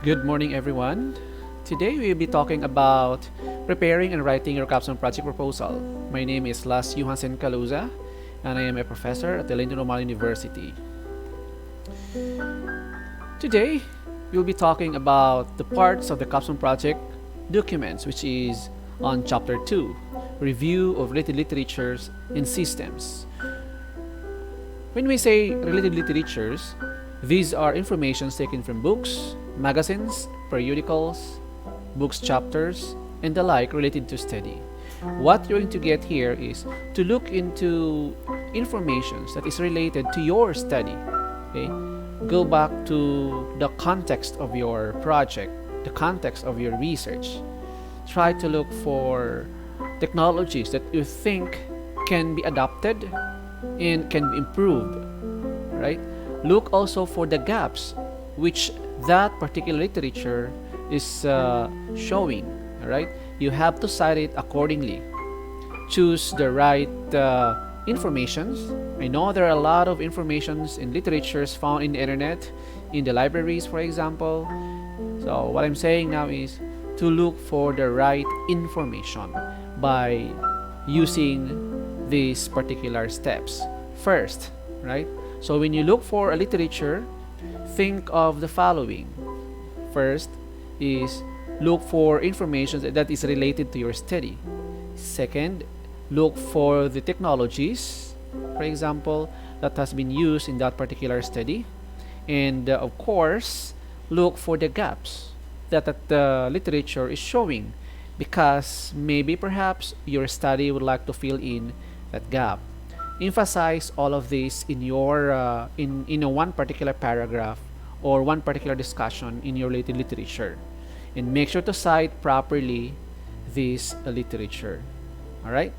Good morning, everyone. Today we will be talking about preparing and writing your capstone project proposal. My name is Las Johansen Caluza, and I am a professor at the Normal University. Today, we'll be talking about the parts of the capstone project documents, which is on Chapter 2, Review of Related Literatures and Systems. When we say related literatures, these are informations taken from books, magazines, periodicals, books chapters, and the like related to study. What you're going to get here is to look into information that is related to your study. Okay? Go back to the context of your project, the context of your research. Try to look for technologies that you think can be adopted and can be improved, right? Look also for the gaps which that particular literature is showing, right? You have to cite it accordingly. Choose the right informations. I know there are a lot of informations in literatures found in the internet, in the libraries, for example. So what I'm saying now is to look for the right information by using these particular steps. First, right? So when you look for a literature, think of the following. First is look for information that is related to your study. Second, look for the technologies, for example, that has been used in that particular study. And of course, look for the gaps that the literature is showing, because maybe perhaps your study would like to fill in that gap. Emphasize all of this in your in a one particular paragraph or one particular discussion in your related literature, and make sure to cite properly this literature. All right.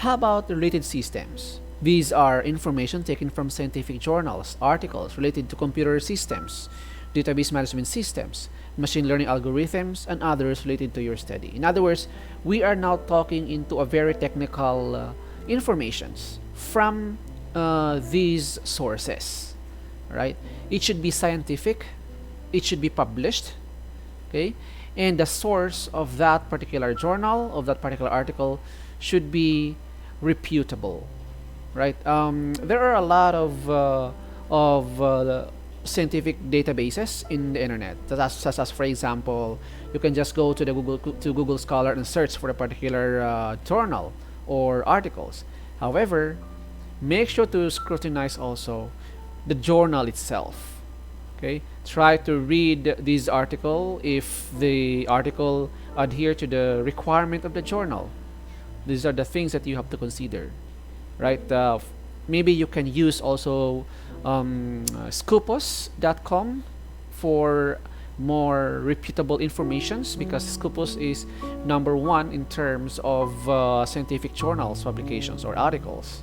How about related systems? These are information taken from scientific journals, articles related to computer systems, database management systems, machine learning algorithms, and others related to your study. In other words, we are now talking into a very technical informations from these sources, right? It should be scientific, it should be published, okay? And the source of that particular journal, of that particular article, should be reputable, right? There are a lot of scientific databases in the internet, such as, for example, you can just go to the Google Scholar and search for a particular journal or articles. However, make sure to scrutinize also the journal itself. Okay, try to read this article if the article adhere to the requirement of the journal. These are the things that you have to consider, right? Maybe you can use also Scopus.com for more reputable informations, because Scopus is #1 in terms of scientific journals, publications, or articles.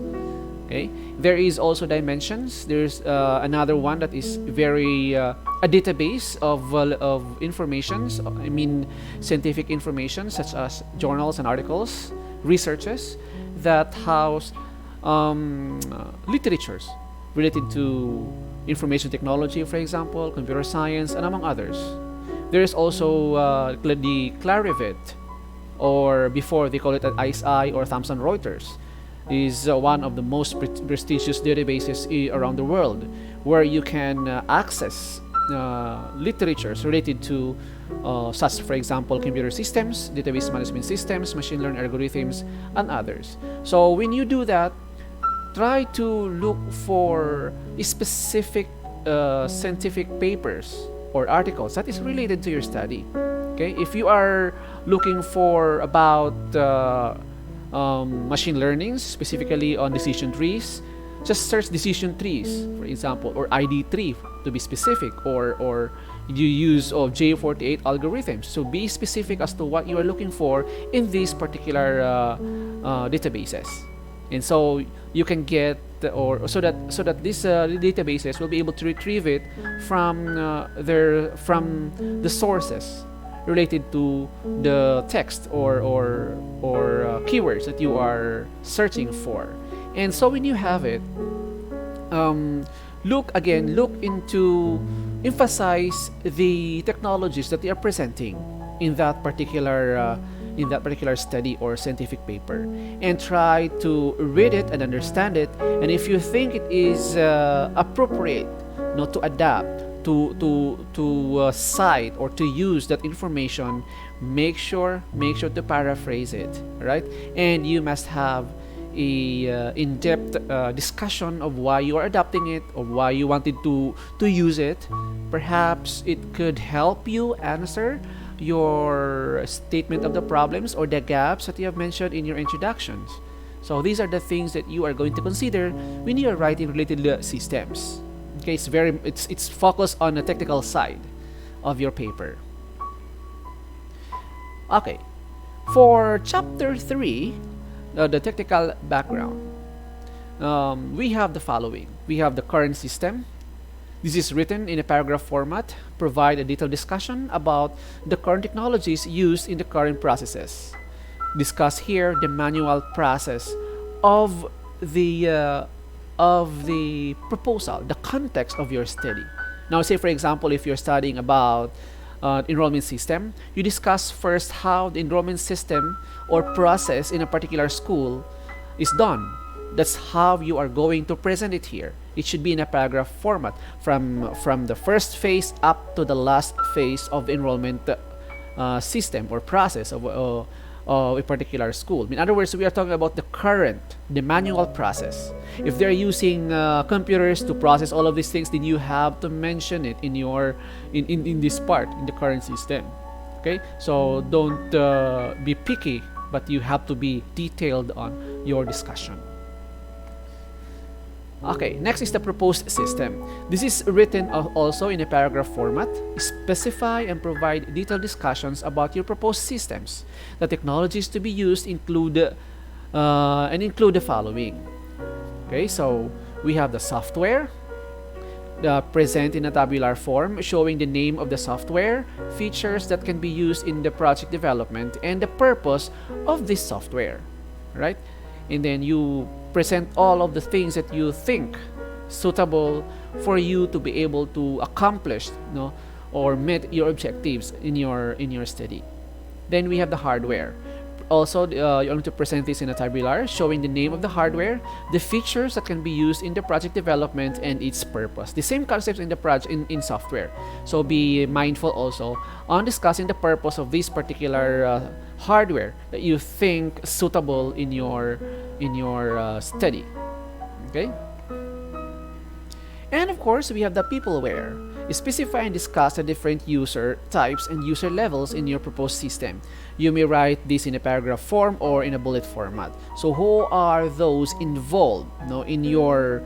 Okay, there is also Dimensions. There's another one that is very a database of informations. I mean, scientific information such as journals and articles, researches that house literatures related to information technology, for example, computer science, and among others. There is also the Clarivate, or before they call it an ISI or Thomson Reuters, is one of the most prestigious databases around the world, where you can access literatures related to such, for example, computer systems, database management systems, machine learning algorithms, and others. So when you do that, try to look for specific scientific papers or articles that is related to your study. Okay, if you are looking for about machine learning, specifically on decision trees, just search decision trees, for example, or ID tree to be specific, or you use of J48 algorithms. So be specific as to what you are looking for in these particular databases. And so you can get, or so that these databases will be able to retrieve it from the sources related to the text or keywords that you are searching for. And so when you have it, look into emphasize the technologies that they are presenting in that particular study or scientific paper, and try to read it and understand it. And if you think it is appropriate, to adapt, to cite or to use that information, make sure to paraphrase it, right? And you must have a in-depth discussion of why you are adapting it or why you wanted to use it. Perhaps it could help you answer your statement of the problems or the gaps that you have mentioned in your introductions. So these are the things that you are going to consider when you are writing related systems. Okay, it's focused on the technical side of your paper. Okay, for chapter 3, the technical background, we have the following. We have the current system. This is written in a paragraph format, provide a detailed discussion about the current technologies used in the current processes. Discuss here the manual process of the proposal, the context of your study. Now, say for example, if you're studying about enrollment system, you discuss first how the enrollment system or process in a particular school is done. That's how you are going to present it here. It should be in a paragraph format from the first phase up to the last phase of enrollment system or process of a particular school. In other words, we are talking about the manual process. If they're using computers to process all of these things, then you have to mention it in your in this part in the current system. Okay, so don't be picky, but you have to be detailed on your discussion. Okay, next is the proposed system. This is written also in a paragraph format. Specify and provide detailed discussions about your proposed systems. The technologies to be used include the following. Okay, so we have the software, present in a tabular form, showing the name of the software, features that can be used in the project development, and the purpose of this software, right? And then you present all of the things that you think suitable for you to be able to accomplish, or meet your objectives in your study. Then we have the hardware. Also, you want to present this in a tabular, showing the name of the hardware, the features that can be used in the project development, and its purpose. The same concepts in the project in software. So be mindful also on discussing the purpose of this particular hardware that you think suitable in your study. Okay. And of course, we have the peopleware. Specify and discuss the different user types and user levels in your proposed system. You may write this in a paragraph form or in a bullet format. So who are those involved, in your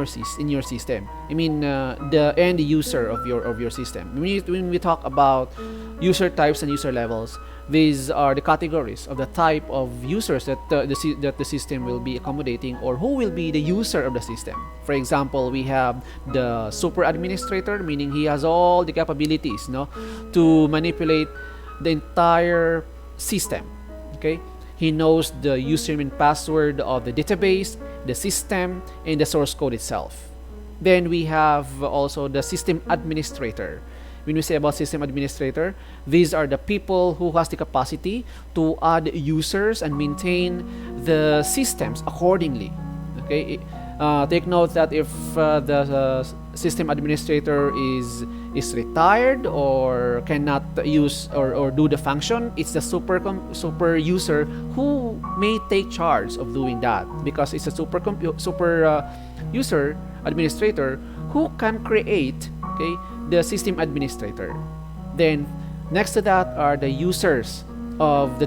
system? I mean, the end user of your system. When we talk about user types and user levels, these are the categories of the type of users that the system will be accommodating, or who will be the user of the system. For example, we have the super administrator, meaning he has all the capabilities to manipulate the entire system. Okay, he knows the username and password of the database, the system, and the source code itself. Then we have also the system administrator. When we say about system administrator, these are the people who has the capacity to add users and maintain the systems accordingly. Okay, take note that if the system administrator is retired or cannot use or do the function, it's the super user who may take charge of doing that, because it's a super user administrator who can create, the system administrator. Then next to that are the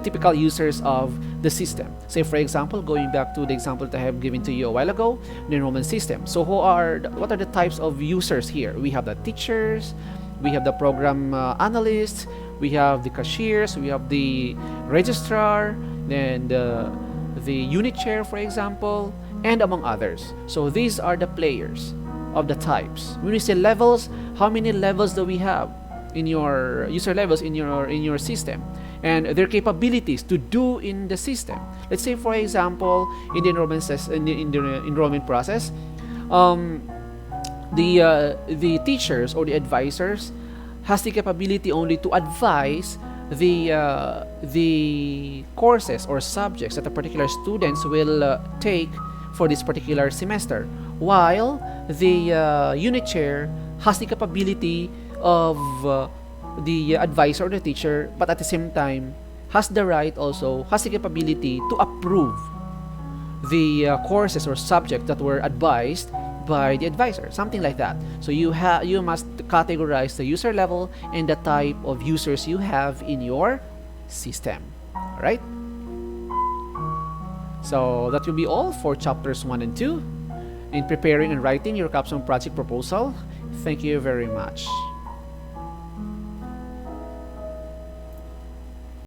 typical users of the system. Say for example, going back to the example that I have given to you a while ago, the enrollment system. So what are the types of users here? We have the teachers, we have the program analysts, we have the cashiers, we have the registrar, then the unit chair, for example, and among others. So these are the players of the types. When we say levels, how many levels do we have in your user levels in your system, and their capabilities to do in the system? Let's say for example, in the enrollment process, The teachers or the advisors has the capability only to advise the courses or subjects that a particular students will take for this particular semester, while the unit chair has the capability of the advisor or the teacher, but at the same time has the right, also has the capability to approve the courses or subjects that were advised by the advisor, something like that. So you must categorize the user level and the type of users you have in your system. All right, so that will be all for chapters 1 and 2 in preparing and writing your capstone project proposal. Thank you very much.